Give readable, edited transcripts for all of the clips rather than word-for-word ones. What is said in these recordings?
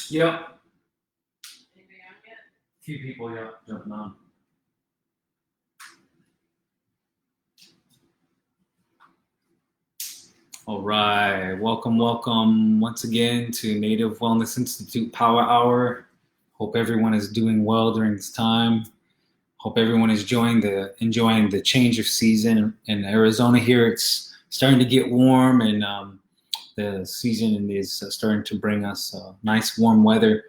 Yep. Few people, yeah, jumping on. All right, welcome once again to Native Wellness Institute Power Hour. Hope everyone is doing well during this time. Hope everyone is enjoying the change of season in Arizona here. It's starting to get warm, and the season is starting to bring us nice warm weather.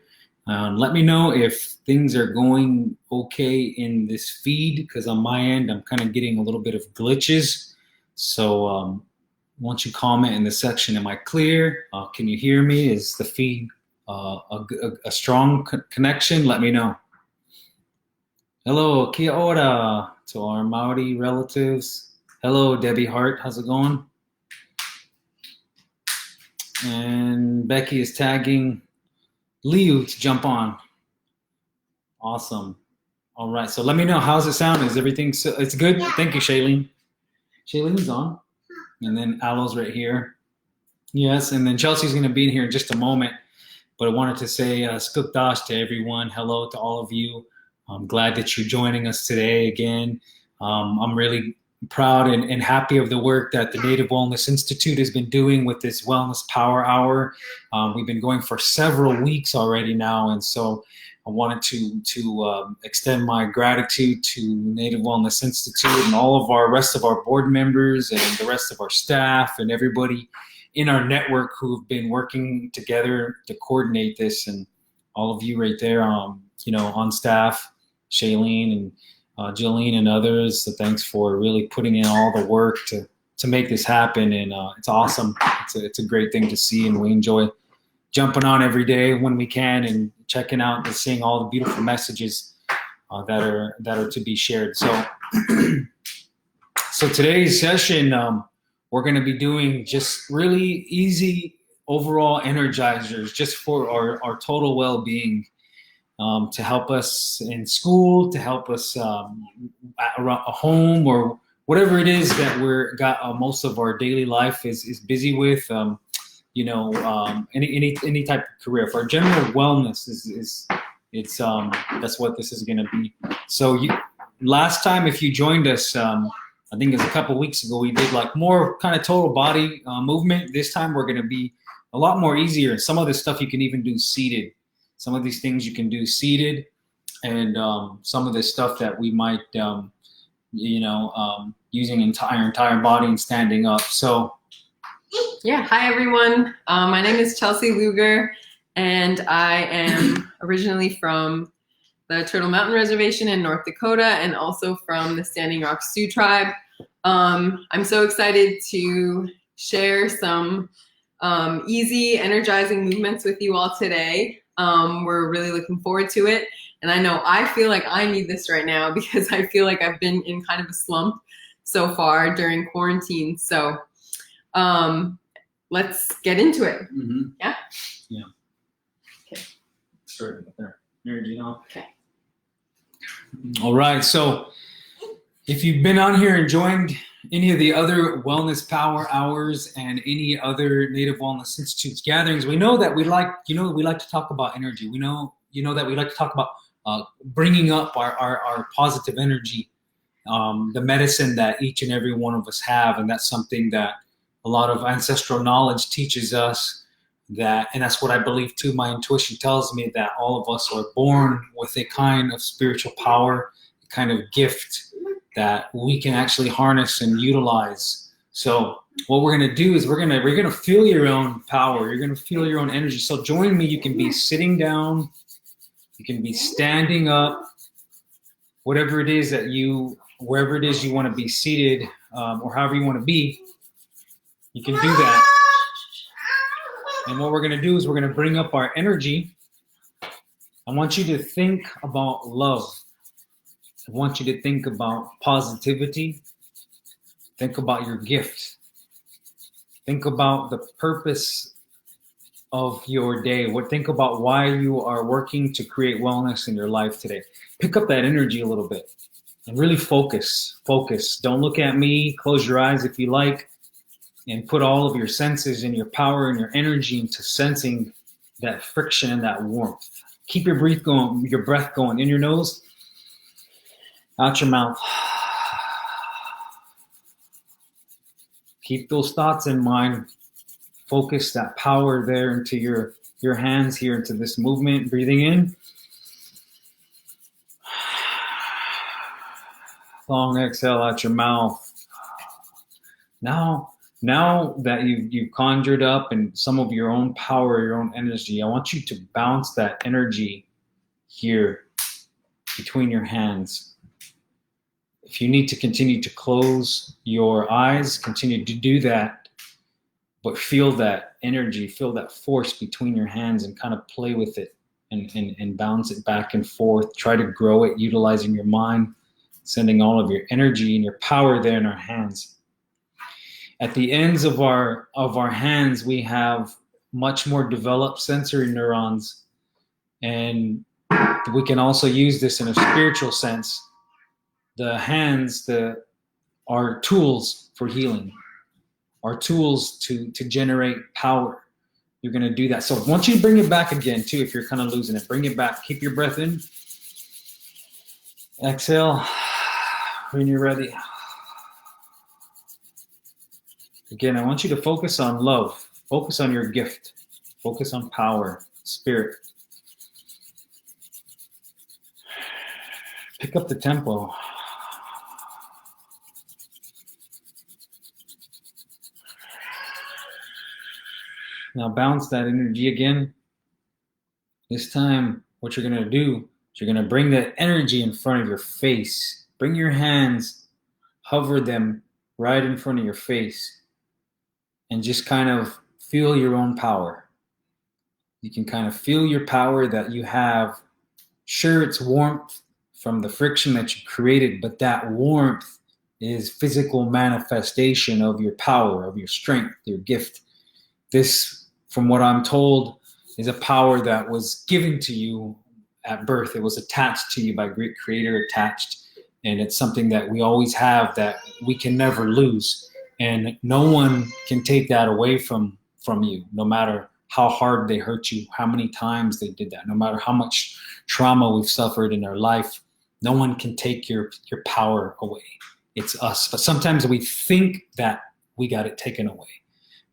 Let me know if things are going okay in this feed, because on my end, I'm kind of getting a little bit of glitches. So why don't you comment in the section, am I clear? Can you hear me? Is the feed a strong connection? Let me know. Hello, kia ora to our Maori relatives. Hello, Debbie Hart. How's it going? And Becky is tagging Liu to jump on. Awesome. All right. So let me know, how's it sound? Is everything it's good? Yeah. Thank you, Shailene. Shailene's on. And then Alo's right here. Yes. And then Chelsey's going to be in here in just a moment. But I wanted to say Thosh to everyone. Hello to all of you. I'm glad that you're joining us today again. I'm really proud and happy of the work that the Native Wellness Institute has been doing with this Wellness Power Hour. We've been going for several weeks already now, and so I wanted to extend my gratitude to Native Wellness Institute and all of our rest of our board members and the rest of our staff and everybody in our network who've been working together to coordinate this, and all of you right there, on staff, Shailene and Jillian and others. So thanks for really putting in all the work to make this happen, and it's awesome. It's a great thing to see, and we enjoy jumping on every day when we can and checking out and seeing all the beautiful messages that are to be shared. So today's session, we're going to be doing just really easy overall energizers just for our total well-being. To help us in school, to help us around a home, or whatever it is that we're got most of our daily life is busy with. Any type of career. For our general wellness it's that's what this is going to be. So last time, if you joined us, I think it was a couple of weeks ago, we did like more kind of total body movement. This time we're going to be a lot more easier. Some of this stuff you can even do seated. Some of these things you can do seated, and some of this stuff that we might, using entire body and standing up. So, yeah. Hi, everyone. My name is Chelsey Luger, and I am originally from the Turtle Mountain Reservation in North Dakota, and also from the Standing Rock Sioux Tribe. I'm so excited to share some easy, energizing movements with you all today. We're really looking forward to it. And I know I feel like I need this right now, because I feel like I've been in kind of a slump so far during quarantine. So let's get into it. Mm-hmm. Yeah? Yeah. Okay. Start with there. Energy on. Okay. All right. So if you've been on here and joined any of the other Wellness Power Hours and any other Native Wellness Institute's gatherings, we know that we like to talk about energy. We know that we like to talk about bringing up our positive energy, the medicine that each and every one of us have, and that's something that a lot of ancestral knowledge teaches us. And that's what I believe too. My intuition tells me that all of us are born with a kind of spiritual power, a kind of gift that we can actually harness and utilize. So what we're going to do is we're going to feel your own power. You're going to feel your own energy. So join me. You can be sitting down, you can be standing up, whatever it is wherever it is you want to be seated, or however you want to be, you can do that. And what we're going to do is we're going to bring up our energy. I want you to think about love. I want you to think about positivity. Think about your gift. Think about the purpose of your day. Think about why you are working to create wellness in your life today. Pick up that energy a little bit and really focus. Focus. Don't look at me. Close your eyes if you like, and put all of your senses and your power and your energy into sensing that friction and that warmth. Keep your breath going in your nose, out your mouth. Keep those thoughts in mind. Focus that power there into your hands here, into this movement. Breathing in. Long exhale out your mouth. Now that you've conjured up and some of your own power, your own energy, I want you to bounce that energy here between your hands. If you need to continue to close your eyes, continue to do that, but feel that energy, feel that force between your hands and kind of play with it and bounce it back and forth. Try to grow it, utilizing your mind, sending all of your energy and your power there in our hands. At the ends of our hands, we have much more developed sensory neurons, and we can also use this in a spiritual sense. The hands are tools for healing, are tools to generate power. You're going to do that. So I want you to bring it back again, too, if you're kind of losing it. Bring it back. Keep your breath in. Exhale when you're ready. Again, I want you to focus on love. Focus on your gift. Focus on power, spirit. Pick up the tempo. Now bounce that energy again. This time, what you're going to do is you're going to bring that energy in front of your face. Bring your hands, hover them right in front of your face, and just kind of feel your own power. You can kind of feel your power that you have. Sure, it's warmth from the friction that you created, but that warmth is physical manifestation of your power, of your strength, your gift. This, from what I'm told, is a power that was given to you at birth. It was attached to you by great creator, attached, and it's something that we always have that we can never lose. And no one can take that away from you, no matter how hard they hurt you, how many times they did that, no matter how much trauma we've suffered in our life. No one can take your power away. It's us. But sometimes we think that we got it taken away,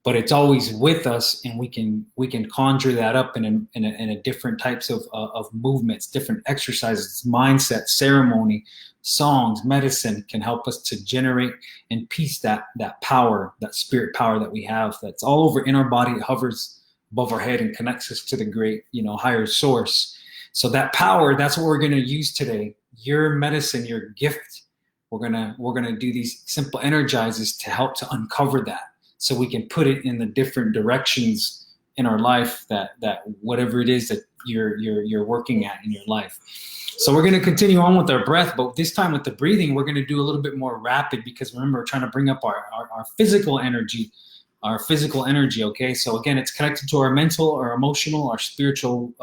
but it's always with us, and we can conjure that up in a different types of movements, different exercises, mindset, ceremony, songs, medicine can help us to generate and piece that power, that spirit power that we have, that's all over in our body. It hovers above our head and connects us to the great, higher source. So that power, that's what we're going to use today. Your medicine, your gift. We're gonna do these simple energizes to help to uncover that, so we can put it in the different directions in our life that whatever it is that you're working at in your life. So we're going to continue on with our breath, but this time with the breathing, we're going to do a little bit more rapid, because remember, we're trying to bring up our physical energy, okay? So again, it's connected to our mental, our emotional, our spiritual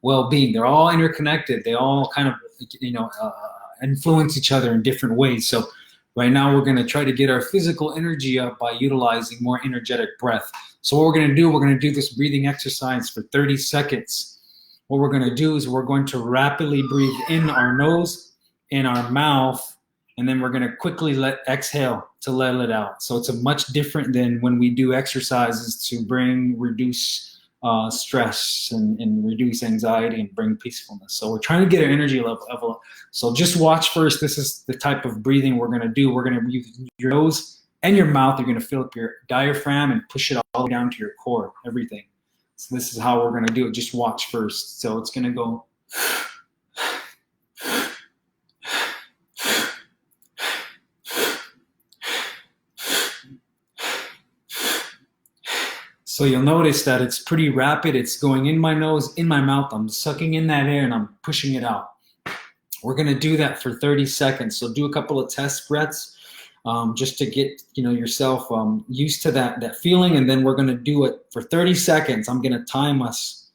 well-being. They're all interconnected. They all kind of, influence each other in different ways. So right now we're going to try to get our physical energy up by utilizing more energetic breath. So what we're going to do this breathing exercise for 30 seconds. What we're going to do is we're going to rapidly breathe in our nose, in our mouth, and then we're going to quickly exhale to let it out. So it's a much different than when we do exercises to reduce stress and reduce anxiety and bring peacefulness. So we're trying to get our energy level up. So just watch first. This is the type of breathing we're going to do. We're going to use your nose and your mouth. You're going to fill up your diaphragm and push it all the way down to your core, everything. So this is how we're going to do it. Just watch first. So it's going to go. So you'll notice that it's pretty rapid. It's going in my nose, in my mouth. I'm sucking in that air and I'm pushing it out. We're going to do that for 30 seconds. So do a couple of test breaths just to get yourself used to that feeling. And then we're going to do it for 30 seconds. I'm going to time us.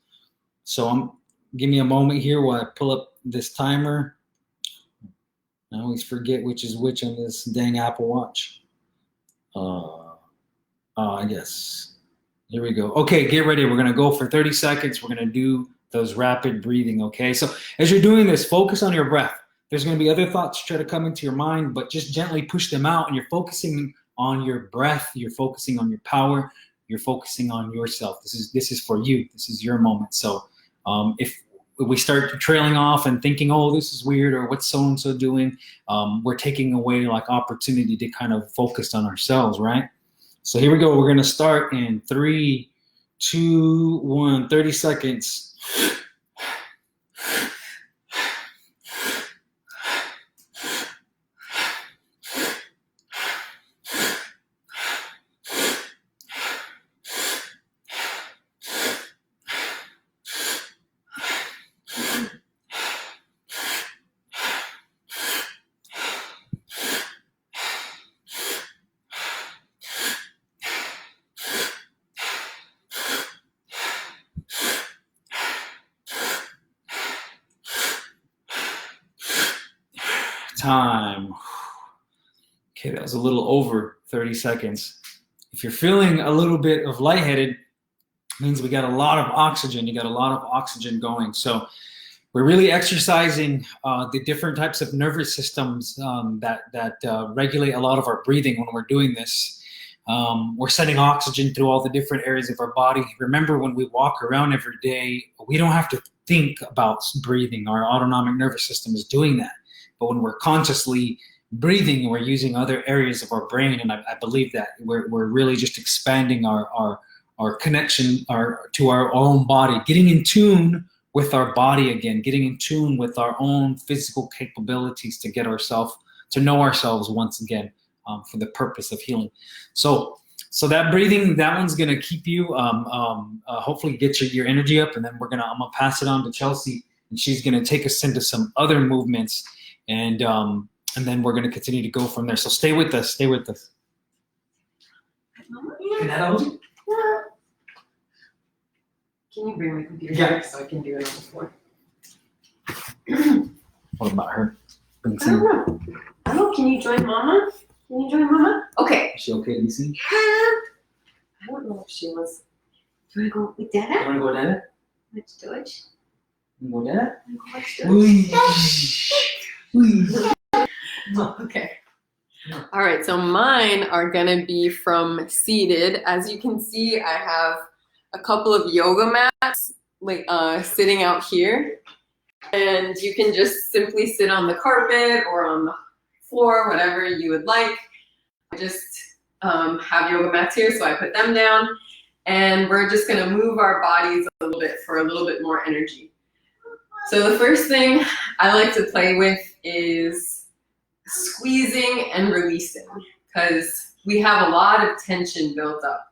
So give me a moment here while I pull up this timer. I always forget which is which on this dang Apple Watch. I guess. Here we go. Okay, get ready. We're going to go for 30 seconds. We're going to do those rapid breathing, okay? So as you're doing this, focus on your breath. There's going to be other thoughts try to come into your mind, but just gently push them out, and you're focusing on your breath. You're focusing on your power. You're focusing on yourself. This is for you. This is your moment. So if we start trailing off and thinking, oh, this is weird, or what's so-and-so doing, we're taking away like opportunity to kind of focus on ourselves, right? So here we go. We're going to start in 3, 2, 1, 30 seconds. Time. Okay, that was a little over 30 seconds. If you're feeling a little bit of lightheaded, it means we got a lot of oxygen. You got a lot of oxygen going. So we're really exercising the different types of nervous systems that regulate a lot of our breathing when we're doing this. We're sending oxygen through all the different areas of our body. Remember, when we walk around every day, we don't have to think about breathing. Our autonomic nervous system is doing that. But when we're consciously breathing, we're using other areas of our brain, and I believe that we're really just expanding our connection to our own body, getting in tune with our body again, getting in tune with our own physical capabilities to get ourselves to know ourselves once again for the purpose of healing. So that breathing, that one's gonna keep you hopefully get your energy up, and then I'm gonna pass it on to Chelsey, and she's gonna take us into some other movements. And then we're going to continue to go from there. So stay with us. Stay with us. Can that hold you? Yeah. Can you bring my computer here so I can do it on the floor? What about her? I don't know. Oh, can you join Mama? Can you join Mama? Okay. Is she okay to be seen? I don't know if she was. Do you want to go with Dada? You want to go, Dada? Let's do it. You want to go, Dada? Let's do it. Okay. All right, so mine are gonna be from seated. As you can see, I have a couple of yoga mats like sitting out here, and you can just simply sit on the carpet or on the floor, whatever you would like. I just have yoga mats here, so I put them down, and we're just gonna move our bodies a little bit for a little bit more energy. So the first thing I like to play with is squeezing and releasing, because we have a lot of tension built up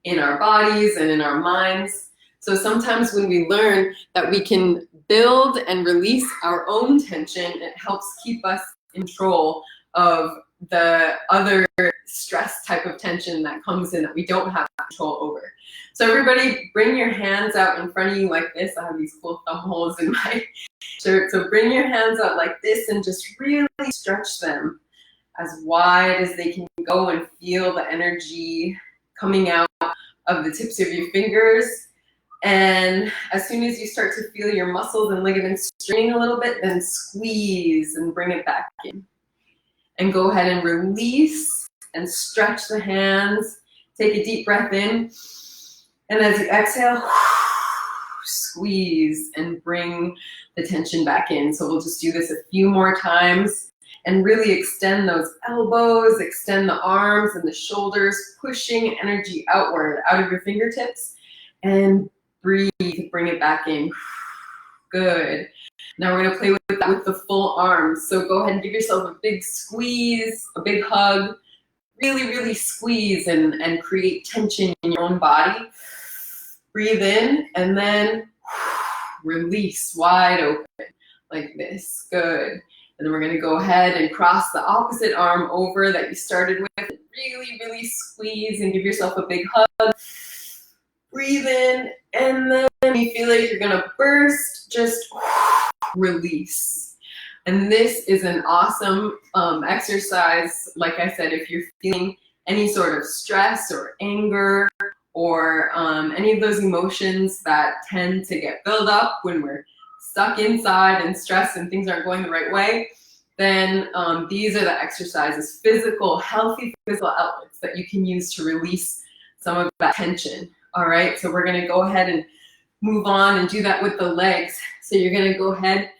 in our bodies and in our minds. So sometimes when we learn that we can build and release our own tension, it helps keep us in control of the other stress type of tension that comes in that we don't have control over. So everybody bring your hands out in front of you like this. I have these cool thumb holes in my shirt. So bring your hands out like this and just really stretch them as wide as they can go, and feel the energy coming out of the tips of your fingers. And as soon as you start to feel your muscles and ligaments straining a little bit, then squeeze and bring it back in. And go ahead and release and stretch the hands. Take a deep breath in. And as you exhale, squeeze and bring the tension back in. So we'll just do this a few more times and really extend those elbows, extend the arms and the shoulders, pushing energy outward out of your fingertips, and breathe, bring it back in. Good. Now we're gonna play with that with the full arms. So go ahead and give yourself a big squeeze, a big hug. Really, really squeeze and create tension in your own body. Breathe in and then release wide open like this. Good. And then we're going to go ahead and cross the opposite arm over that you started with. Really, really squeeze and give yourself a big hug. Breathe in, and then when you feel like you're going to burst, just release. And this is an awesome exercise. Like I said, if you're feeling any sort of stress or anger or any of those emotions that tend to get built up when we're stuck inside and stressed and things aren't going the right way, then these are the exercises, healthy physical outlets that you can use to release some of that tension. All right, so we're gonna go ahead and move on and do that with the legs. So you're gonna go ahead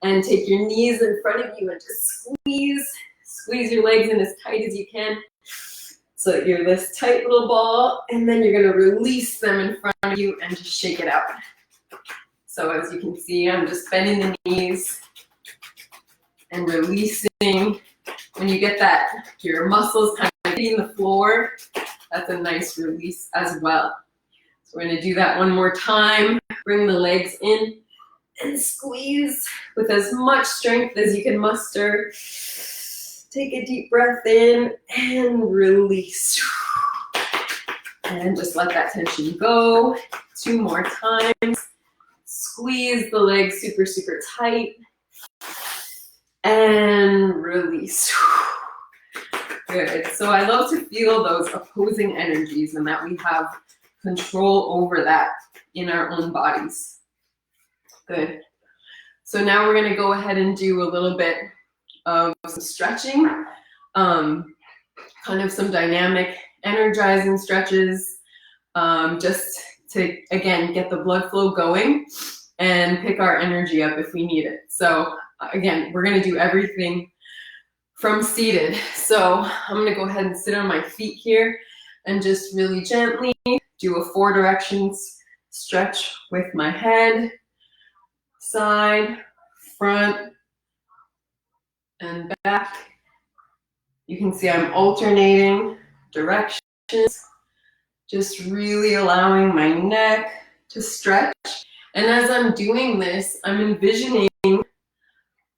and take your knees in front of you and just squeeze your legs in as tight as you can. So that you're this tight little ball, and then you're gonna release them in front of you and just shake it out. So as you can see, I'm just bending the knees and releasing. When you get that, your muscles kind of hitting the floor, that's a nice release as well. So we're gonna do that one more time. Bring the legs in and squeeze with as much strength as you can muster. Take a deep breath in and release. And just let that tension go. 2 more times. Squeeze the legs super, super tight. And release. Good. So I love to feel those opposing energies and that we have control over that in our own bodies. Good. So now we're going to go ahead and do a little bit of some stretching, kind of some dynamic energizing stretches, just to, again, get the blood flow going and pick our energy up if we need it. So again, we're going to do everything from seated. So I'm going to go ahead and sit on my feet here and just really gently do a 4 directions stretch with my head, side, front, and back. You can see I'm alternating directions, just really allowing my neck to stretch. And as I'm doing this, I'm envisioning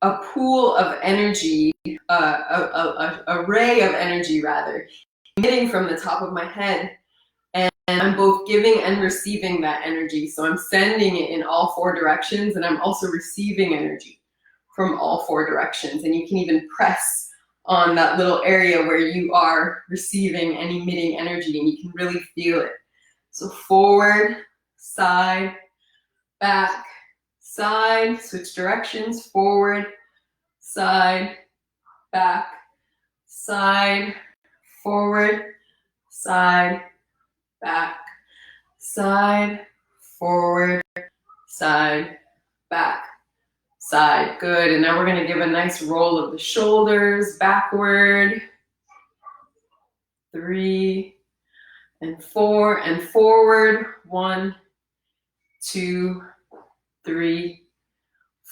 a pool of energy, a ray of energy rather, emitting from the top of my head. And I'm both giving and receiving that energy. So I'm sending it in all 4 directions, and I'm also receiving energy from all 4 directions. And you can even press on that little area where you are receiving and emitting energy, and you can really feel it. So forward, side, back, side, switch directions, forward, side, back, side, forward, side, back, side, forward, side, back, side. Good. And now we're going to give a nice roll of the shoulders backward. 3 and 4 and forward. 1, 2, 3,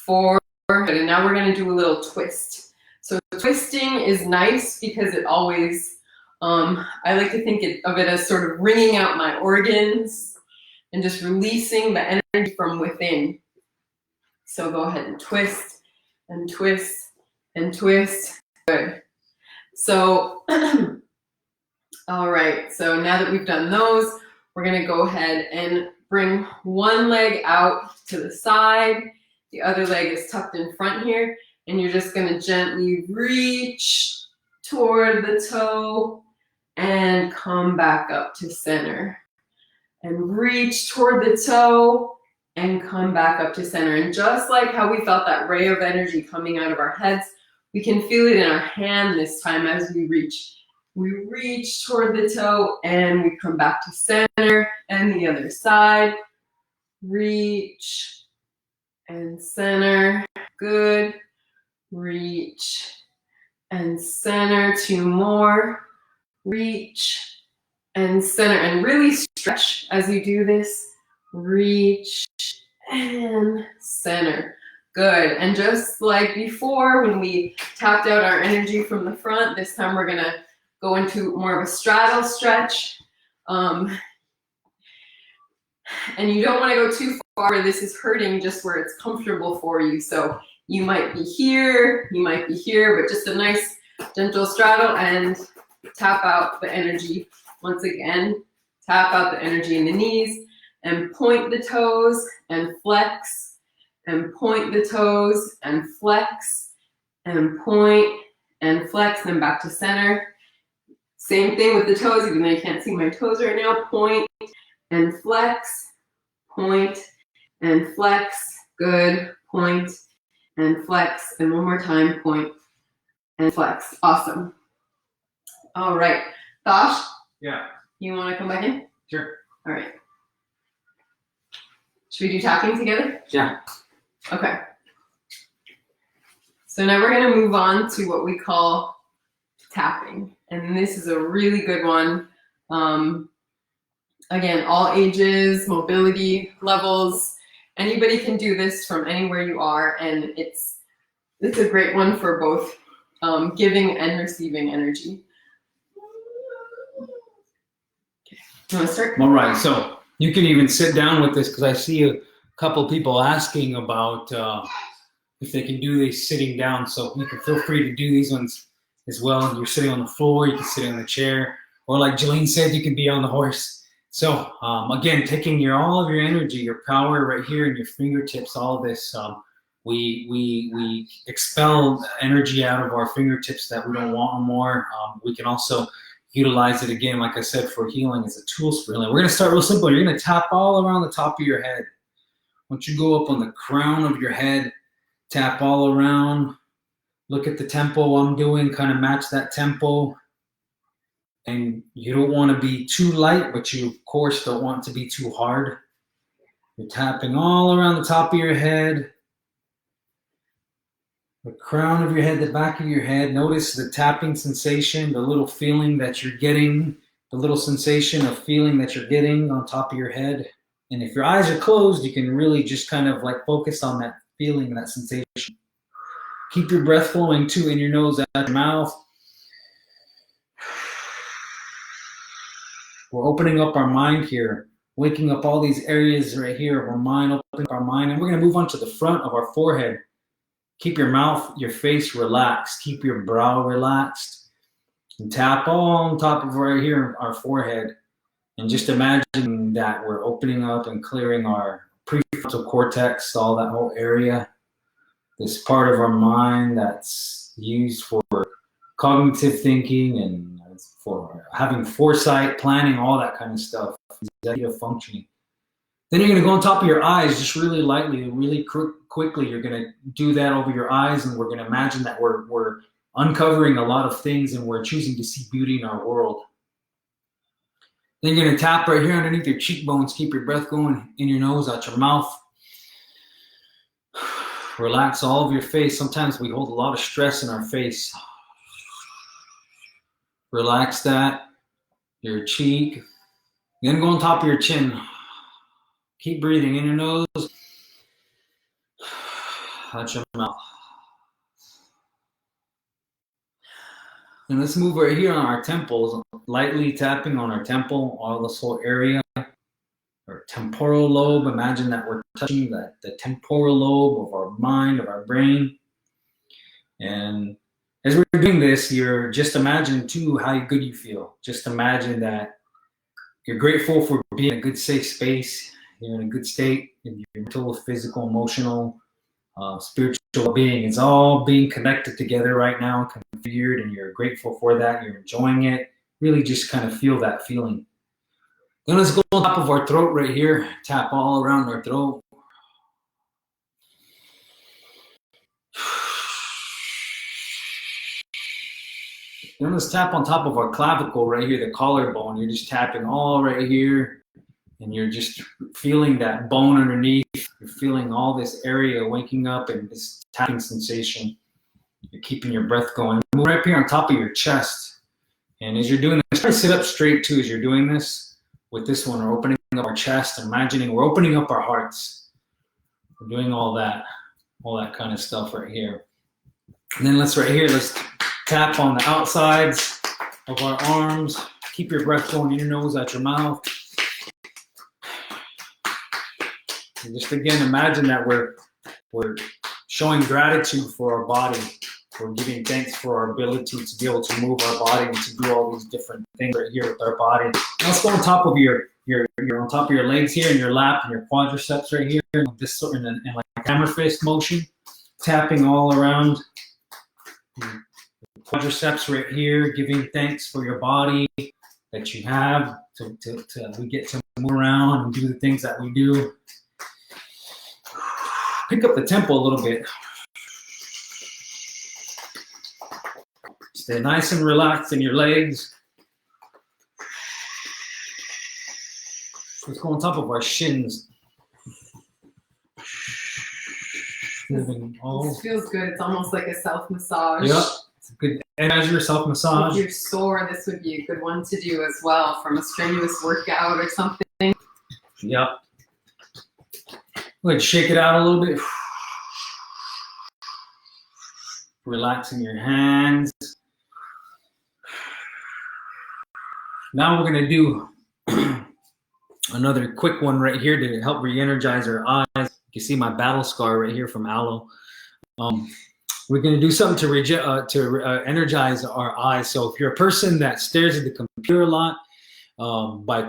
4. And now we're going to do a little twist. So twisting is nice because it always, I like to think of it as sort of wringing out my organs and just releasing the energy from within. So go ahead and twist and twist and twist. Good. So, all right. So now that we've done those, we're going to go ahead and bring one leg out to the side. The other leg is tucked in front here. And you're just going to gently reach toward the toe and come back up to center. And reach toward the toe and come back up to center. And just like how we felt that ray of energy coming out of our heads, we can feel it in our hand this time as we reach. We reach toward the toe and we come back to center, and the other side. Reach and center. Good. Reach and center. 2 more. Reach and center. And really stretch as you do this. Reach and center. Good. And just like before, when we tapped out our energy from the front, this time we're going to go into more of a straddle stretch. And you don't want to go too far where this is hurting, just where it's comfortable for you. So you might be here, but just a nice gentle straddle and tap out the energy. Once again, tap out the energy in the knees and point the toes and flex, and point the toes and flex, and point and flex, then back to center. Same thing with the toes, even though you can't see my toes right now. Point and flex, point and flex. Good. Point and flex. And one more time, point and flex. Awesome. All right. Thosh? Yeah. You want to come back in? Sure. All right. Should we do tapping together? Yeah. Okay. So now we're going to move on to what we call tapping. And this is a really good one. Again, all ages, mobility levels. Anybody can do this from anywhere you are. And it's a great one for both giving and receiving energy. Okay. You want to start? All right. So you can even sit down with this because I see a couple people asking about if they can do these sitting down. So you can feel free to do these ones as well. You're sitting on the floor, you can sit on the chair, or like Jolene said, you can be on the horse. So again, taking all of your energy, your power right here in your fingertips, all of this, we expel energy out of our fingertips that we don't want anymore. We can also utilize it again, like I said, for healing as a tool for healing. We're gonna start real simple. You're gonna tap all around the top of your head. Once you go up on the crown of your head, tap all around. Look at the tempo I'm doing, kind of match that tempo. And you don't want to be too light, but you, of course, don't want to be too hard. You're tapping all around the top of your head, the crown of your head, the back of your head. Notice the tapping sensation, the little feeling that you're getting, the little sensation of feeling that you're getting on top of your head. And if your eyes are closed, you can really just kind of like focus on that feeling, that sensation. Keep your breath flowing too in your nose, out your mouth. We're opening up our mind here, waking up all these areas right here of our mind, opening up our mind, and we're going to move on to the front of our forehead. Keep your mouth, your face relaxed. Keep your brow relaxed. And tap on top of right here, our forehead. And just imagine that we're opening up and clearing our prefrontal cortex, all that whole area. This part of our mind that's used for cognitive thinking and for having foresight, planning, all that kind of stuff, executive functioning. Then you're going to go on top of your eyes just really lightly, really quickly. You're going to do that over your eyes, and we're going to imagine that we're uncovering a lot of things and we're choosing to see beauty in our world. Then you're going to tap right here underneath your cheekbones. Keep your breath going in your nose, out your mouth. Relax all of your face. Sometimes we hold a lot of stress in our face. Relax that, your cheek. Then go on top of your chin. Keep breathing in your nose, out your mouth. And let's move right here on our temples, lightly tapping on our temple, all this whole area. Our temporal lobe, imagine that we're touching the temporal lobe of our mind, of our brain. And as we're doing this, you're just imagine too how good you feel. Just imagine that you're grateful for being in a good, safe space. You're in a good state. Your mental, physical, emotional, spiritual well-being is all being connected together right now, configured, and you're grateful for that. You're enjoying it. Really just kind of feel that feeling. Then let's go on top of our throat right here. Tap all around our throat. Then let's tap on top of our clavicle right here, the collarbone. You're just tapping all right here. And you're just feeling that bone underneath. You're feeling all this area waking up and this tapping sensation. You're keeping your breath going. Move right up here on top of your chest. And as you're doing this, try to sit up straight too as you're doing this. With this one, we're opening up our chest, imagining we're opening up our hearts. We're doing all that kind of stuff right here. And then let's tap on the outsides of our arms. Keep your breath going in your nose, out your mouth. And just again, imagine that we're showing gratitude for our body. We're giving thanks for our ability to be able to move our body and to do all these different things right here with our body. Now let's go on top of your on top of your legs here and your lap and your quadriceps right here. This sort of in like hammer fist motion, tapping all around. quadriceps right here, giving thanks for your body that you have to we get to move around and do the things that we do. Pick up the tempo a little bit. Stay nice and relaxed in your legs. Let's go on top of our shins. Moving all. This feels good. It's almost like a self-massage. Yep. It's a good energizer self-massage. If you're sore, this would be a good one to do as well from a strenuous workout or something. Yep. Go ahead, shake it out a little bit. Relaxing your hands. Now we're going to do another quick one right here to help re-energize our eyes. You can see my battle scar right here from aloe. We're going to do something to energize our eyes. So if you're a person that stares at the computer a lot,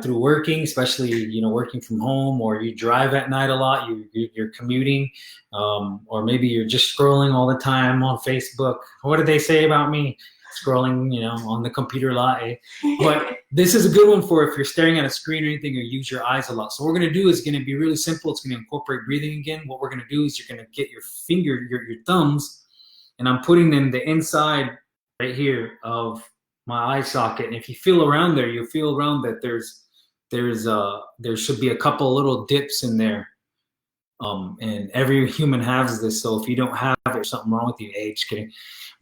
through working, especially working from home, or you drive at night a lot, you're commuting, or maybe you're just scrolling all the time on Facebook. What did they say about me? Scrolling, on the computer a lot. Eh? But this is a good one for if you're staring at a screen or anything, or use your eyes a lot. So what we're going to do is going to be really simple. It's going to incorporate breathing again. What we're going to do is you're going to get your thumbs, and I'm putting them the inside right here of my eye socket. And if you feel around there, you'll feel around that there should be a couple little dips in there. And every human has this. So if you don't have it, there's something wrong with you. Hey, just kidding.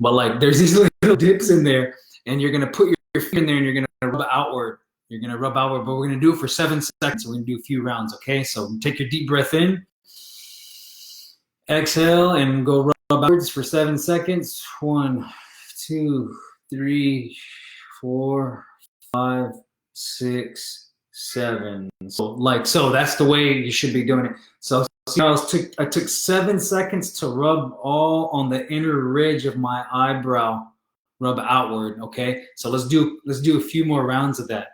But there's these little dips in there, and you're going to put your finger in there and you're going to rub outward. You're going to rub outward, but we're going to do it for 7 seconds. We're going to do a few rounds. Okay. So take your deep breath in, exhale, and go rub outwards for 7 seconds. 1, 2, 3, 4, 5, 6, 7. So that's the way you should be doing it. So I took 7 seconds to rub all on the inner ridge of my eyebrow, rub outward. Okay. So let's do a few more rounds of that.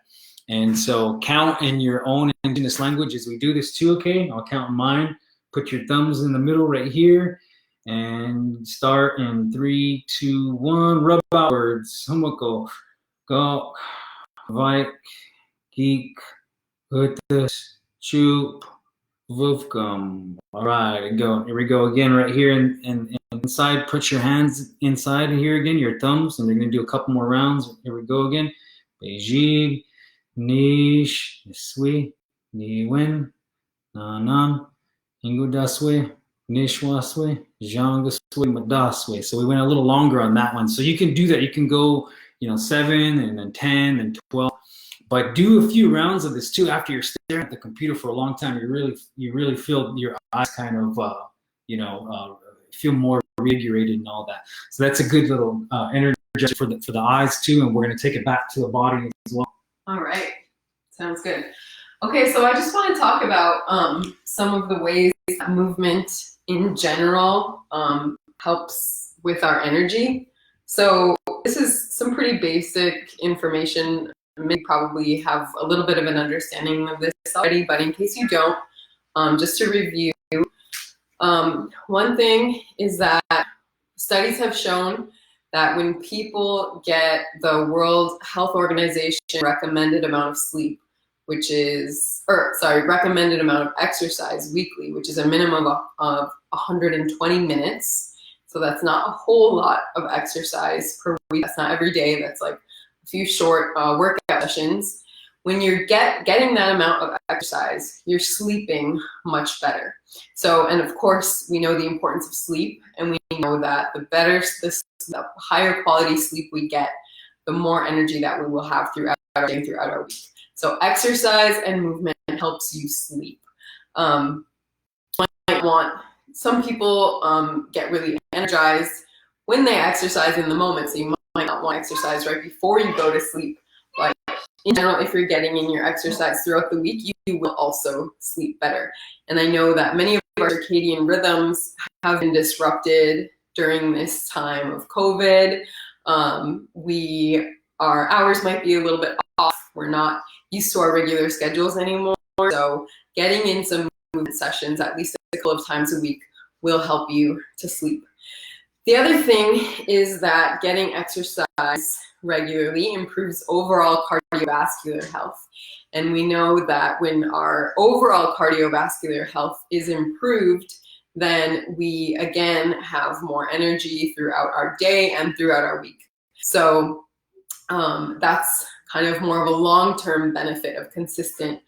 And so count in your own indigenous language as we do this too. Okay. I'll count mine. Put your thumbs in the middle right here. And start in 3, 2, 1. Rub outwards. Humoko, go, vike, geek, hutus, chup, vuvkum. All right, go. Here we go again, right here and inside. Put your hands inside here again, your thumbs, and we're gonna do a couple more rounds. Here we go again. Beijing, nish, niswi, niwen, nanan, ingudaswe. Nishwaswe, Jangaswe, Madaswe. So we went a little longer on that one. So you can do that. You can go, 7 and then 10 and 12. But do a few rounds of this too. After you're staring at the computer for a long time, you really feel your eyes kind of, feel more reinvigorated and all that. So that's a good little energy for the eyes too. And we're going to take it back to the body as well. All right. Sounds good. Okay, so I just want to talk about some of the ways that movement in general helps with our energy. So this is some pretty basic information. Maybe probably have a little bit of an understanding of this already, but in case you don't, just to review, one thing is that studies have shown that when people get the World Health Organization recommended amount of sleep, recommended amount of exercise weekly, which is a minimum of 120 minutes. So that's not a whole lot of exercise per week. That's not every day. That's like a few short workout sessions. When you're getting that amount of exercise, you're sleeping much better. So, and of course, we know the importance of sleep, and we know that the higher quality sleep we get, the more energy that we will have throughout our day, throughout our week. So exercise and movement helps you sleep. Some people get really energized when they exercise in the moment, so you might not want to exercise right before you go to sleep. But in general, if you're getting in your exercise throughout the week, you will also sleep better. And I know that many of our circadian rhythms have been disrupted during this time of COVID. Our hours might be a little bit off. We're not used to our regular schedules anymore. So getting in some movement sessions at least a couple of times a week will help you to sleep. The other thing is that getting exercise regularly improves overall cardiovascular health. And we know that when our overall cardiovascular health is improved, then we again have more energy throughout our day and throughout our week. So that's kind of more of a long-term benefit of consistent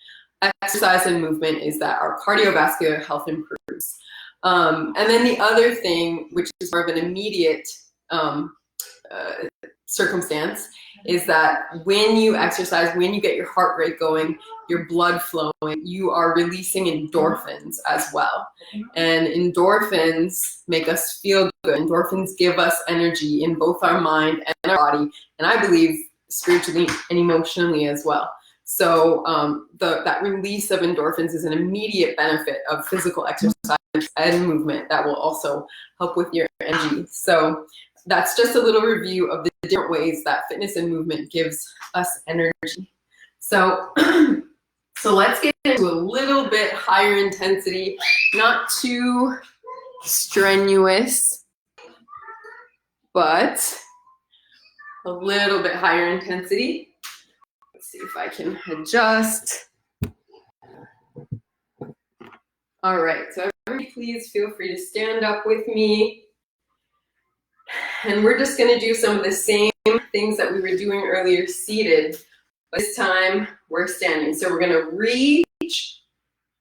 exercise and movement, is that our cardiovascular health improves. And then the other thing, which is more of an immediate circumstance, is that when you exercise, when you get your heart rate going, your blood flowing, you are releasing endorphins as well. And endorphins make us feel good. Endorphins give us energy in both our mind and our body, and I believe spiritually and emotionally as well. So that release of endorphins is an immediate benefit of physical exercise and movement that will also help with your energy. So that's just a little review of the different ways that fitness and movement gives us energy. So, so let's get into a little bit higher intensity, not too strenuous, but a little bit higher intensity. Let's see if I can adjust. All right, so everybody please feel free to stand up with me. And we're just gonna do some of the same things that we were doing earlier seated, but this time we're standing. So we're gonna reach,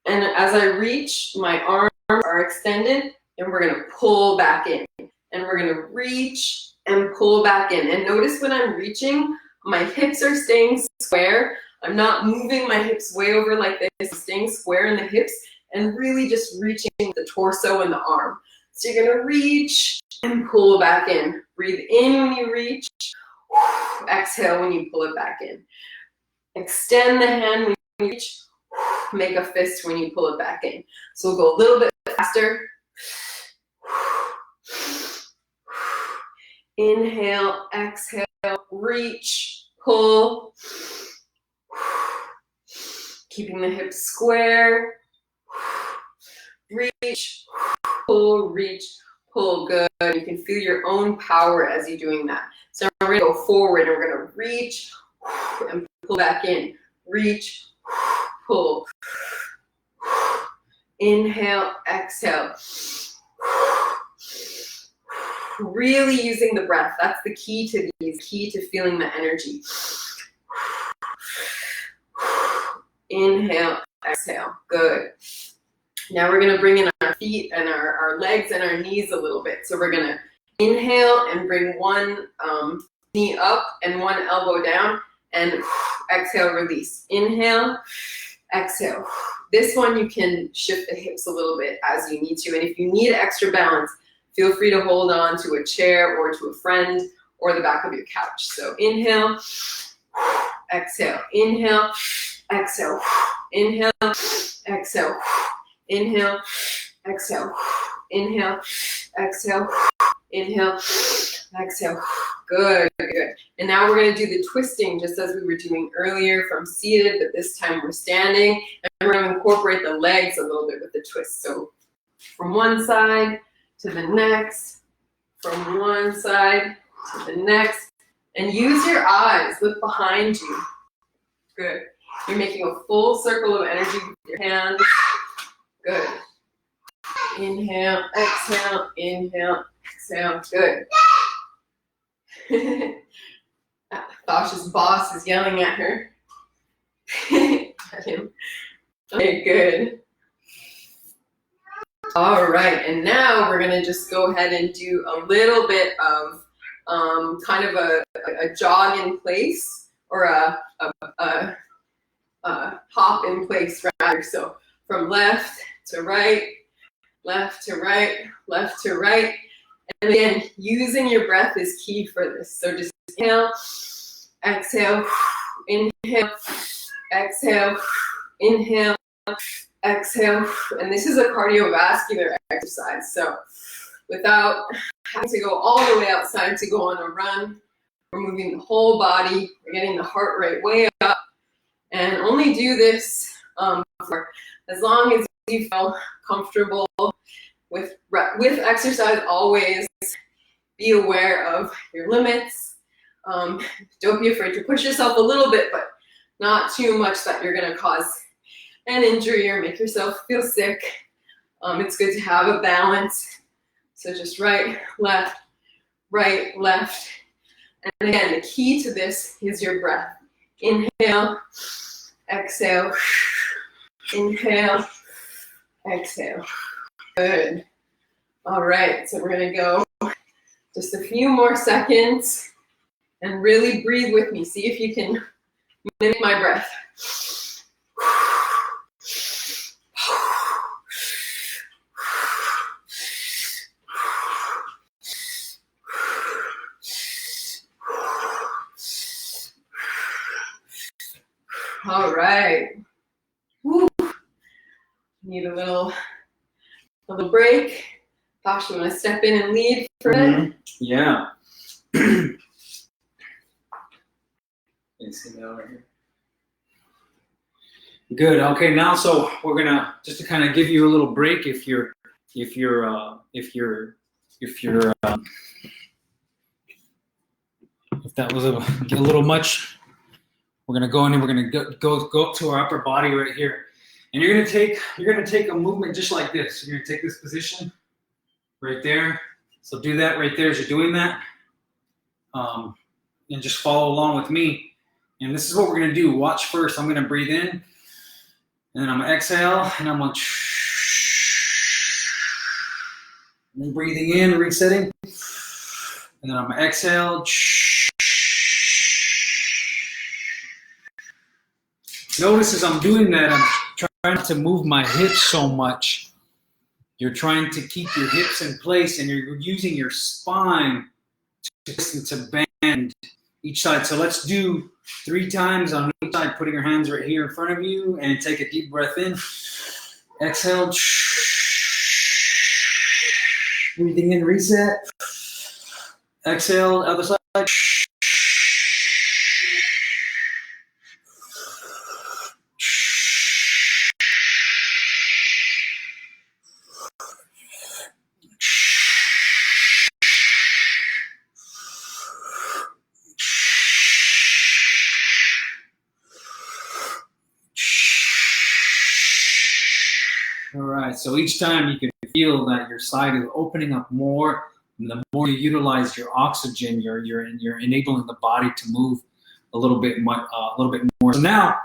and as I reach, my arms are extended, and we're gonna pull back in. And we're gonna reach and pull back in. And notice when I'm reaching, my hips are staying square. I'm not moving my hips way over like this, staying square in the hips, and really just reaching the torso and the arm. So you're gonna reach and pull back in. Breathe in when you reach, exhale when you pull it back in. Extend the hand when you reach, make a fist when you pull it back in. So we'll go a little bit faster. Inhale, exhale, reach, pull. Keeping the hips square. Reach, pull, reach, pull. Good. You can feel your own power as you're doing that. So we're going to go forward and we're going to reach and pull back in. Reach, pull. Inhale, exhale. Really using the breath. That's the key to these, key to feeling the energy. Inhale, exhale. Good. Now we're going to bring in our feet and our legs and our knees a little bit. So we're going to inhale and bring one knee up and one elbow down, and exhale, release. Inhale, exhale. This one you can shift the hips a little bit as you need to. And if you need extra balance, feel free to hold on to a chair or to a friend or the back of your couch. So inhale, exhale, inhale, exhale, inhale, exhale, inhale, exhale, inhale, exhale, inhale, exhale. Good, good. And now we're going to do the twisting just as we were doing earlier from seated, but this time we're standing. And we're going to incorporate the legs a little bit with the twist. So from one side to the next, from one side to the next, and use your eyes, look behind you. Good. You're making a full circle of energy with your hands. Good. Inhale, exhale, inhale, exhale. Good. Thosh's boss is yelling at her. At him. Okay, good. All right, and now we're gonna just go ahead and do a little bit of kind of a jog in place, or a hop in place rather. So from left to right, left to right, left to right. And again, using your breath is key for this. So just inhale, exhale, inhale, exhale, inhale, exhale. And this is a cardiovascular exercise. So without having to go all the way outside to go on a run, we're moving the whole body. We're getting the heart rate way up. And only do this for as long as you feel comfortable with exercise always. be aware of your limits. Don't be afraid to push yourself a little bit, but not too much that you're going to cause an injury or make yourself feel sick. It's good to have a balance. So just right, left. And again, the key to this is your breath. Inhale, exhale, inhale, exhale. Good. All right, so we're going to go just a few more seconds and really breathe with me. See if you can mimic my breath. All right. Woo. Need a little break. Thosh, you want to step in and lead for a minute? Yeah. See that over here. Good. Okay. Now, so we're gonna just to kind of give you a little break. If that was a little much, we're gonna go in and we're gonna go up to our upper body right here, and you're gonna take a movement just like this. You're gonna take this position right there. So do that right there as you're doing that, and just follow along with me. And this is what we're gonna do. Watch first. I'm gonna breathe in, and then I'm gonna exhale, and I'm gonna and breathing in, resetting, and then I'm gonna exhale. Notice as I'm doing that, I'm trying not to move my hips so much. You're trying to keep your hips in place, and you're using your spine to bend each side. So let's do 3 times on each side, putting your hands right here in front of you, and take a deep breath in. Exhale. Breathing in, reset. Exhale, other side. All right, so each time you can feel that your side is opening up more, and the more you utilize your oxygen, you're enabling the body to move a little bit more. So now,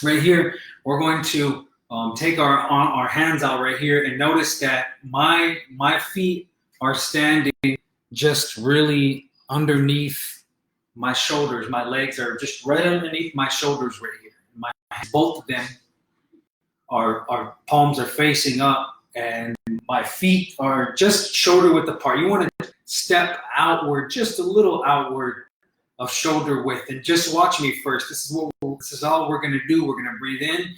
right here, we're going to take our hands out right here, and notice that my feet are standing just really underneath my shoulders. My legs are just right underneath my shoulders right here. Both of them. Our palms are facing up, and my feet are just shoulder width apart. You want to step outward, just a little outward of shoulder width, and just watch me first. This is all we're going to do. We're going to breathe in,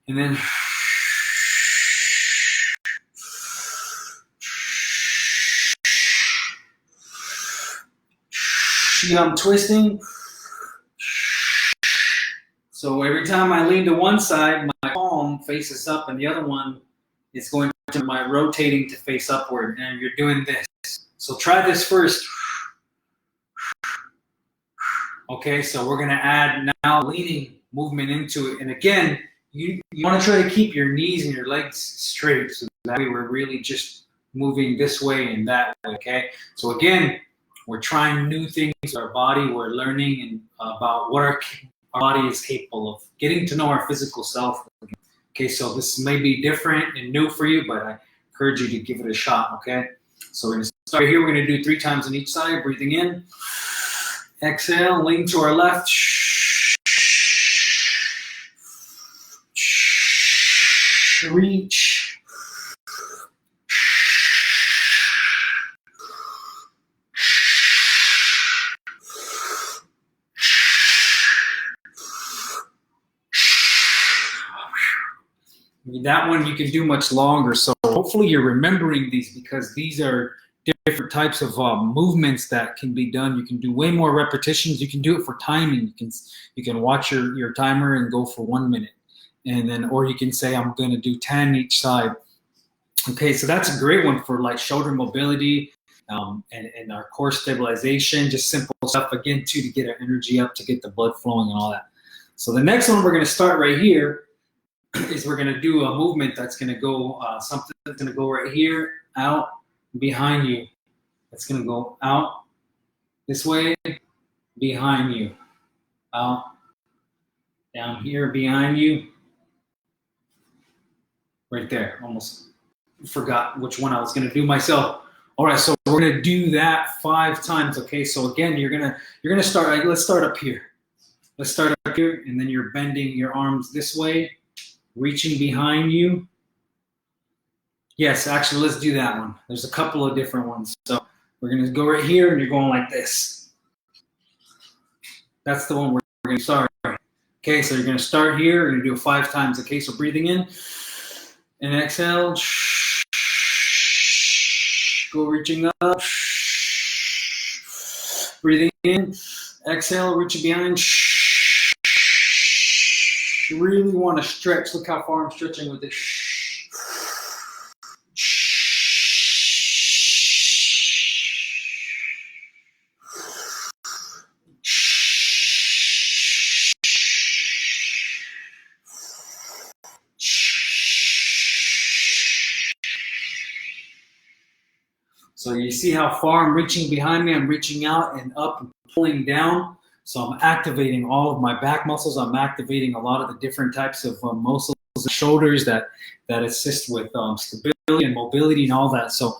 and then see how I'm twisting. So every time I lean to one side, my palm faces up, and the other one is going to my rotating to face upward, and you're doing this. So try this first. Okay, so we're gonna add now leaning movement into it. And again, you wanna try to keep your knees and your legs straight, so that way we're really just moving this way and that way, okay? So again, we're trying new things with our body. We're learning about what our body is capable of, getting to know our physical self. Okay, so this may be different and new for you, but I encourage you to give it a shot, okay? So we're gonna start here. We're gonna do 3 times on each side, breathing in. Exhale, lean to our left. Reach. That one you can do much longer. So hopefully you're remembering these, because these are different types of movements that can be done. You can do way more repetitions. You can do it for timing. You can watch your timer and go for 1 minute, and then, or you can say, I'm going to do 10 each side. Okay, so that's a great one for like shoulder mobility. and our core stabilization, just simple stuff again too, to get our energy up, to get the blood flowing and all that. So the next one we're going to start right here is we're going to do a movement that's going to go something that's going to go right here, out, behind you. It's going to go out this way, behind you, out, down here, behind you, right there. Almost forgot which one I was going to do myself. All right, so we're going to do that 5 times. Okay, so again, you're gonna start. Let's start up here. Let's start up here, and then you're bending your arms this way, reaching behind you. Yes, actually, let's do that one. There's a couple of different ones. So we're going to go right here, and you're going like this. That's the one we're going to start. Okay, so you're going to start here. You're going to do it 5 times. Okay, so breathing in and exhale. Go reaching up. Breathing in, exhale, reaching behind. You really want to stretch. Look how far I'm stretching with this. So you see how far I'm reaching behind me. I'm reaching out and up and pulling down. So I'm activating all of my back muscles. I'm activating a lot of the different types of muscles, shoulders that assist with stability and mobility and all that. So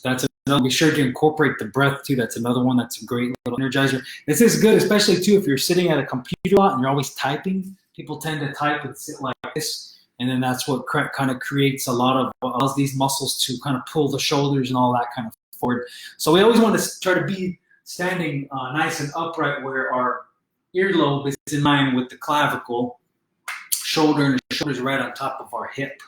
that's another. Be sure to incorporate the breath too. That's another one. That's a great little energizer. This is good, especially too if you're sitting at a computer a lot and you're always typing. People tend to type and sit like this. And then that's what kind of creates a lot of allows these muscles to kind of pull the shoulders and all that kind of forward. So we always want to try to be standing nice and upright where our earlobe is in line with the clavicle, shoulder and the shoulders right on top of our hip,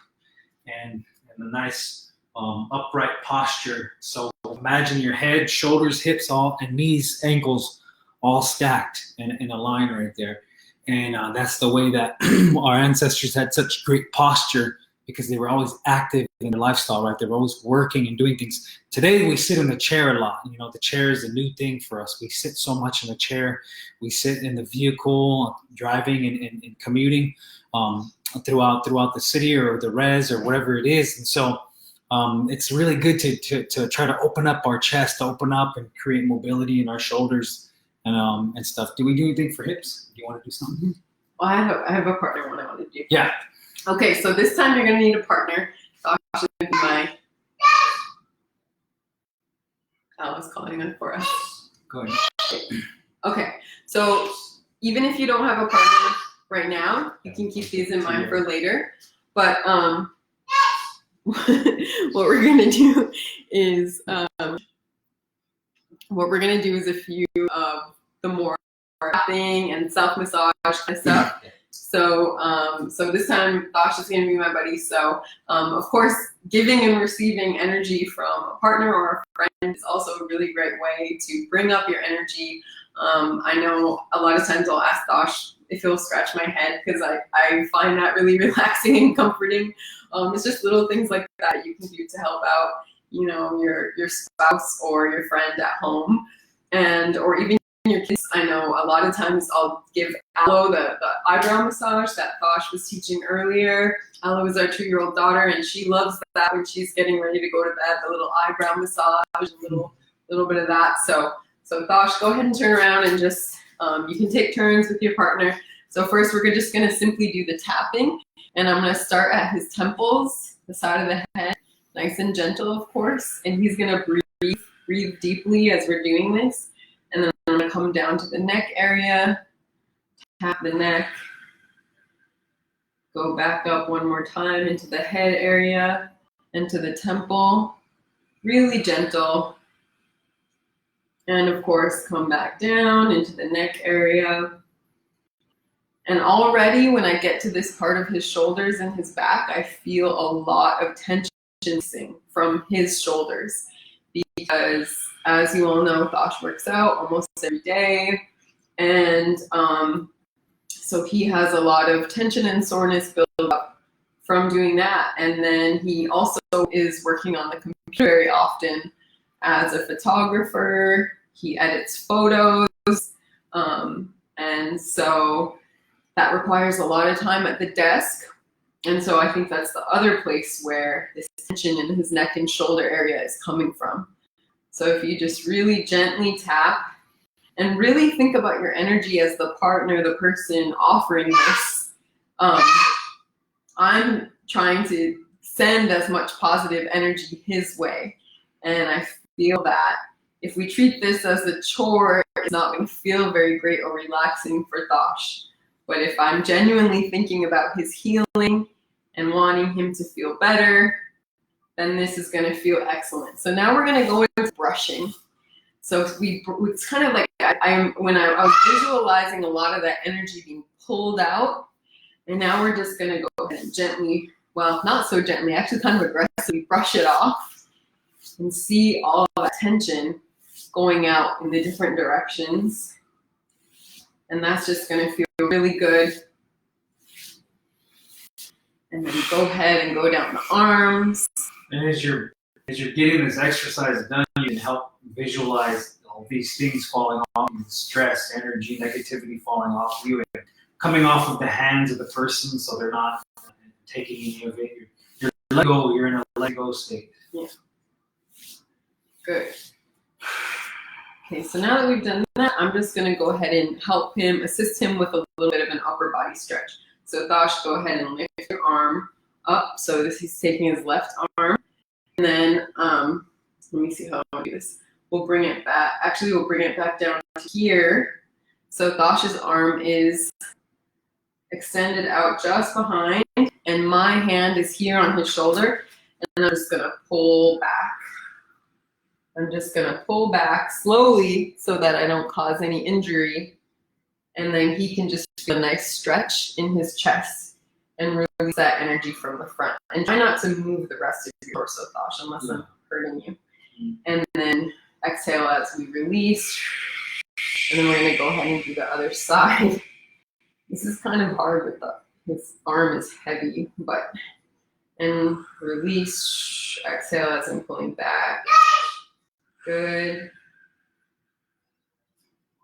and a nice upright posture. So imagine your head, shoulders, hips, all and knees, ankles all stacked in a line right there. And that's the way that our ancestors had such great posture, because they were always active in their lifestyle, right? They were always working and doing things. Today, we sit in the chair a lot. You know, the chair is a new thing for us. We sit so much in the chair. We sit in the vehicle, driving and commuting throughout the city or the res or whatever it is. And so it's really good to try to open up our chest, to open up and create mobility in our shoulders and stuff. Do we do anything for hips? Do you want to do something? Well, I have a partner one I want to do. Yeah. Okay, so this time you're going to need a partner. Thosh is going to be my... Al is calling in for us. Go ahead. Okay, so even if you don't have a partner right now, you can keep these in mind for later. But what we're going to do is a few of the more tapping and self-massage kind of stuff. So this time Thosh is going to be my buddy. So of course, giving and receiving energy from a partner or a friend is also a really great way to bring up your energy. I know a lot of times I'll ask Thosh if he'll scratch my head, because I find that really relaxing and comforting. It's just little things like that you can do to help out, you know, your spouse or your friend at home, or even your kids. I know a lot of times I'll give Aloe the eyebrow massage that Thosh was teaching earlier. Aloe is our 2-year-old daughter, and she loves that when she's getting ready to go to bed, the little eyebrow massage, a little bit of that. So Thosh, go ahead and turn around and just, you can take turns with your partner. So first we're just gonna simply do the tapping, and I'm gonna start at his temples, the side of the head, nice and gentle, of course, and he's gonna breathe deeply as we're doing this. And then I'm gonna come down to the neck area, tap the neck, go back up one more time into the head area, into the temple, really gentle. And of course, come back down into the neck area. And already when I get to this part of his shoulders and his back, I feel a lot of tension from his shoulders, because as you all know, Thosh works out almost every day. And so he has a lot of tension and soreness built up from doing that. And then he also is working on the computer very often as a photographer. He edits photos. And so that requires a lot of time at the desk. And so I think that's the other place where this tension in his neck and shoulder area is coming from. So if you just really gently tap and really think about your energy as the partner, the person offering this, I'm trying to send as much positive energy his way. And I feel that if we treat this as a chore, it's not going to feel very great or relaxing for Thosh. But if I'm genuinely thinking about his healing and wanting him to feel better, then this is going to feel excellent. So now we're going to go into brushing. So it's kind of like when I was visualizing a lot of that energy being pulled out, and now we're just going to go ahead and gently, well, not so gently, actually kind of aggressively brush it off and see all of that tension going out in the different directions. And that's just going to feel really good. And then go ahead and go down the arms. And as you're getting this exercise done, you can help visualize all these things falling off, stress, energy, negativity falling off you, and coming off of the hands of the person, so they're not taking any of it. You're let go. You're in a let go state. Yeah. Good. Okay, so now that we've done that, I'm just going to go ahead and help him, assist him with a little bit of an upper body stretch. So Thosh, go ahead and lift your arm up. So he's taking his left arm. And then, let me see how I want to do this. We'll bring it back. Actually, we'll bring it back down to here. So Thosh's arm is extended out just behind. And my hand is here on his shoulder. And I'm just going to pull back. I'm just going to pull back slowly so that I don't cause any injury. And then he can just feel a nice stretch in his chest and release that energy from the front. And try not to move the rest of your torso, Thosh, unless I'm hurting you. And then exhale as we release. And then we're going to go ahead and do the other side. This is kind of hard with his arm is heavy, but, and release, exhale as I'm pulling back. Good.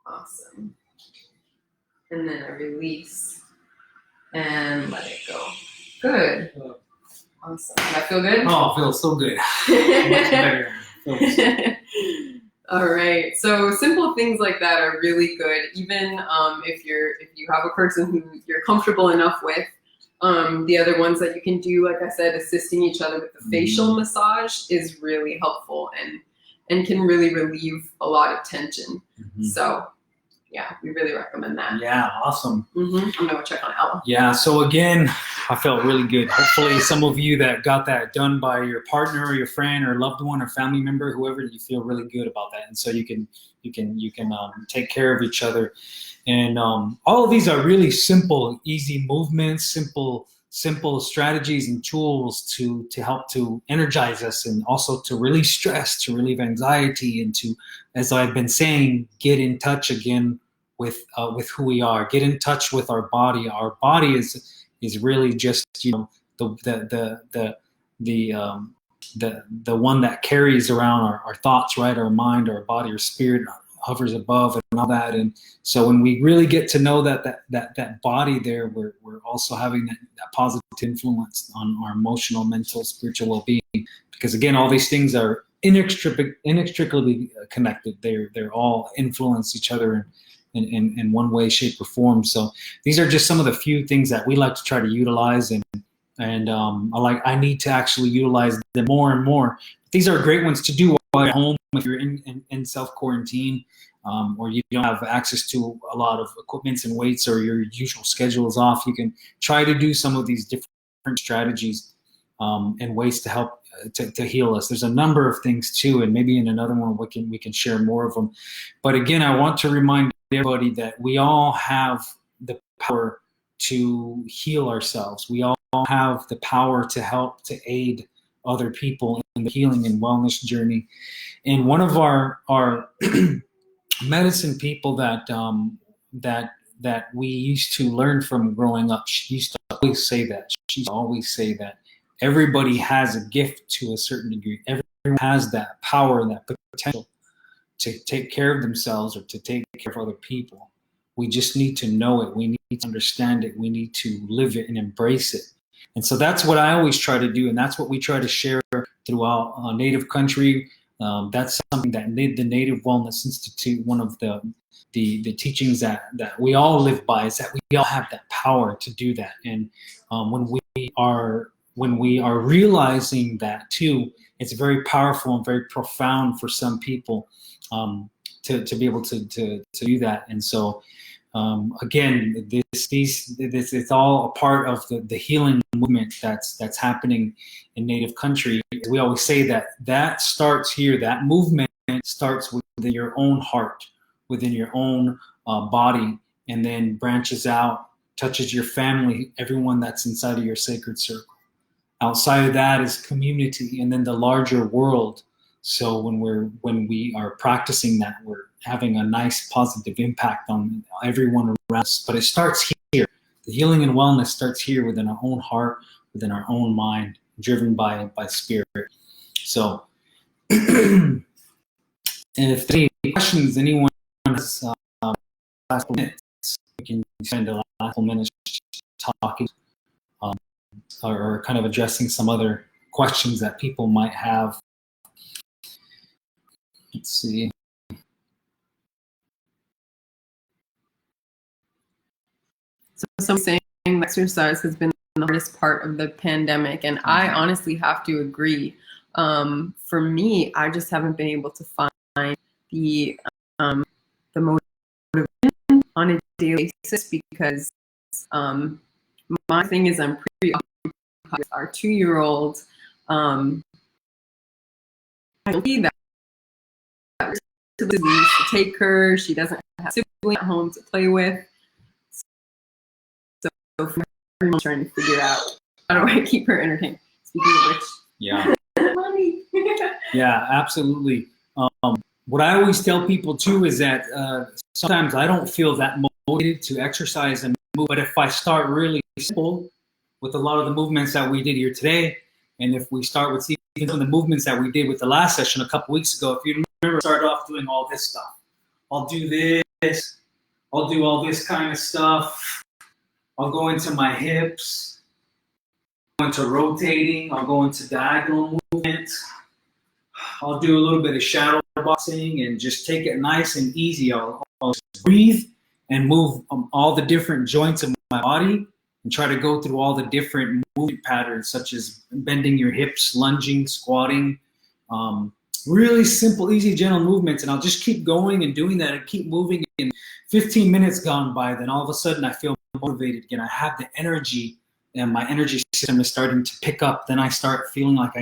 Awesome. And then I release and let it go. Good. Awesome. Does that feel good? Oh, it feels so good. Much better. All right. So simple things like that are really good. Even if you have a person who you're comfortable enough with. The other ones that you can do, like I said, assisting each other with the facial massage is really helpful and can really relieve a lot of tension. So yeah, we really recommend that. Yeah, awesome. I'm gonna go check on Ella. Yeah, so again, I felt really good. Hopefully some of you that got that done by your partner or your friend or loved one or family member, whoever, you feel really good about that. And so you can take care of each other. And all of these are really simple, easy movements, simple strategies and tools to help to energize us and also to release stress, to relieve anxiety, and to, as I've been saying, get in touch again with who we are. Get in touch with our body. Our body is really just, you know, the one that carries around our thoughts, right? Our mind, our body, our spirit hovers above and all that. And so when we really get to know that body there, we're also having that positive influence on our emotional, mental, spiritual well-being. Because again, all these things are inextricably connected. They're all influence each other in one way, shape, or form. So these are just some of the few things that we like to try to utilize, and I need to actually utilize them more and more. These are great ones to do while you're at home if you're in self-quarantine, or you don't have access to a lot of equipments and weights, or your usual schedule is off. You can try to do some of these different strategies and ways to help to heal us. There's a number of things too, and maybe in another one we can share more of them. But again, I want to remind everybody that we all have the power to heal ourselves. We all have the power to help to aid other people in the healing and wellness journey. And one of our medicine people that we used to learn from growing up, she used to always say that. She used to always say that everybody has a gift to a certain degree. Everybody everyone has that power and that potential to take care of themselves or to take care of other people. We just need to know it. We need to understand it. We need to live it and embrace it. And so that's what I always try to do, and that's what we try to share throughout Native Country. That's something that the Native Wellness Institute, one of the teachings that we all live by, is that we all have that power to do that. And when we are realizing that too, it's very powerful and very profound for some people to be able to do that. And so again, this it's all a part of the healing movement that's happening in Native Country. We always say that starts here. That movement starts within your own heart, within your own body, and then branches out, touches your family, everyone that's inside of your sacred circle. Outside of that is community, and then the larger world. So when we are practicing that, we're having a nice positive impact on everyone around us. But it starts here. The healing and wellness starts here within our own heart, within our own mind, driven by spirit. So, and if there are any questions, anyone has last couple minutes, we can spend the last couple minutes talking or kind of addressing some other questions that people might have. Let's see. So some saying exercise has been the hardest part of the pandemic, and I honestly have to agree. For me, I just haven't been able to find the motivation on a daily basis because my thing is I'm pretty occupied with our 2-year-old. I see that to take her. She doesn't have siblings at home to play with. So for everyone's trying to figure out how do I keep her entertained. Speaking of which, yeah, yeah, absolutely. What I always tell people too is that sometimes I don't feel that motivated to exercise and move, but if I start really simple with a lot of the movements that we did here today, and if we start with even some of the movements that we did with the last session a couple weeks ago, if you remember, I started off doing all this stuff. I'll do this. I'll do all this kind of stuff. I'll go into my hips. I'll go into rotating. I'll go into diagonal movement. I'll do a little bit of shadow boxing and just take it nice and easy. I'll just breathe and move all the different joints of my body and try to go through all the different movement patterns, such as bending your hips, lunging, squatting, really simple, easy, gentle movements. And I'll just keep going and doing that and keep moving. And 15 minutes gone by, then all of a sudden I feel motivated again. I have the energy, and my energy system is starting to pick up. Then I start feeling like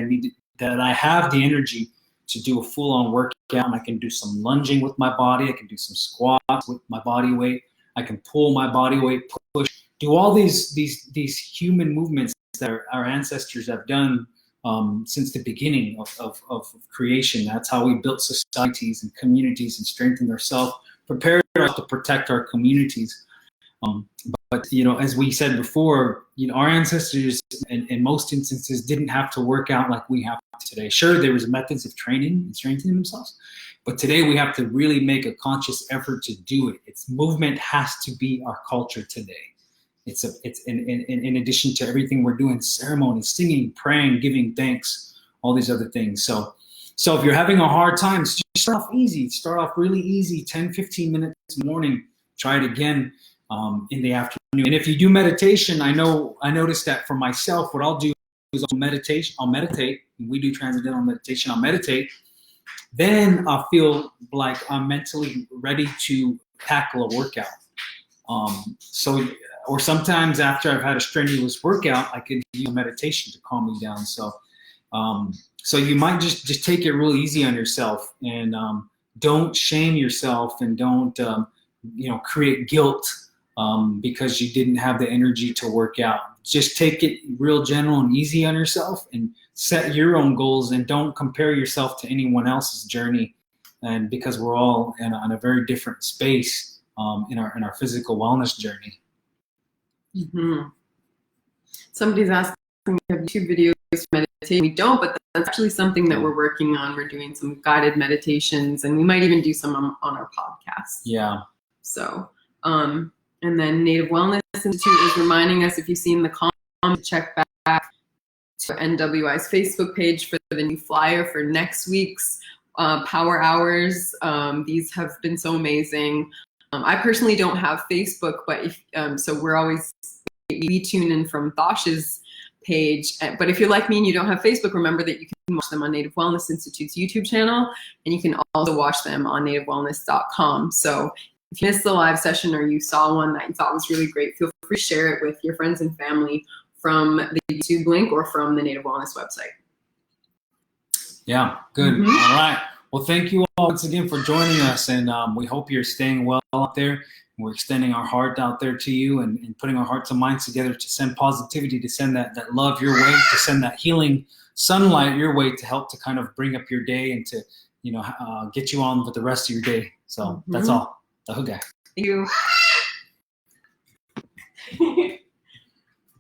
that I have the energy to do a full-on workout. And I can do some lunging with my body. I can do some squats with my body weight. I can pull my body weight, push, do all these human movements that our ancestors have done since the beginning of creation. That's how we built societies and communities and strengthened ourselves, prepared us to protect our communities. But as we said before, our ancestors in most instances didn't have to work out like we have today. Sure, there was methods of training and strengthening themselves, but today we have to really make a conscious effort to do it. Movement has to be our culture today. It's in addition to everything we're doing, ceremonies, singing, praying, giving thanks, all these other things. So if you're having a hard time, start off easy. Start off really easy, 10, 15 minutes in the morning. Try it again in the afternoon. And if you do meditation, I noticed that for myself, what I'll do is I'll meditate. We do transcendental meditation. I'll meditate. Then I'll feel like I'm mentally ready to tackle a workout. Or sometimes after I've had a strenuous workout, I can use meditation to calm me down. So you might just take it real easy on yourself, and don't shame yourself, and don't create guilt because you didn't have the energy to work out. Just take it real gentle and easy on yourself, and set your own goals, and don't compare yourself to anyone else's journey. And because we're all in a very different space in our physical wellness journey. Mm-hmm. Somebody's asking, we have YouTube videos for meditation. We don't, but that's actually something that we're working on. We're doing some guided meditations, and we might even do some on our podcast. Yeah. So, and then Native Wellness Institute is reminding us, if you've seen the comments, check back to NWI's Facebook page for the new flyer for next week's Power Hours. These have been so amazing. I personally don't have Facebook, but if, so we tune in from Thosh's page. But if you're like me and you don't have Facebook, remember that you can watch them on Native Wellness Institute's YouTube channel, and you can also watch them on nativewellness.com. So if you missed the live session or you saw one that you thought was really great, feel free to share it with your friends and family from the YouTube link or from the Native Wellness website. Yeah, good. Mm-hmm. All right. Well, thank you all once again for joining us, and we hope you're staying well out there. We're extending our heart out there to you and putting our hearts and minds together to send positivity, to send that love your way, to send that healing sunlight your way, to help to kind of bring up your day and to, get you on with the rest of your day. So that's all. The Hood Guy. Thank you.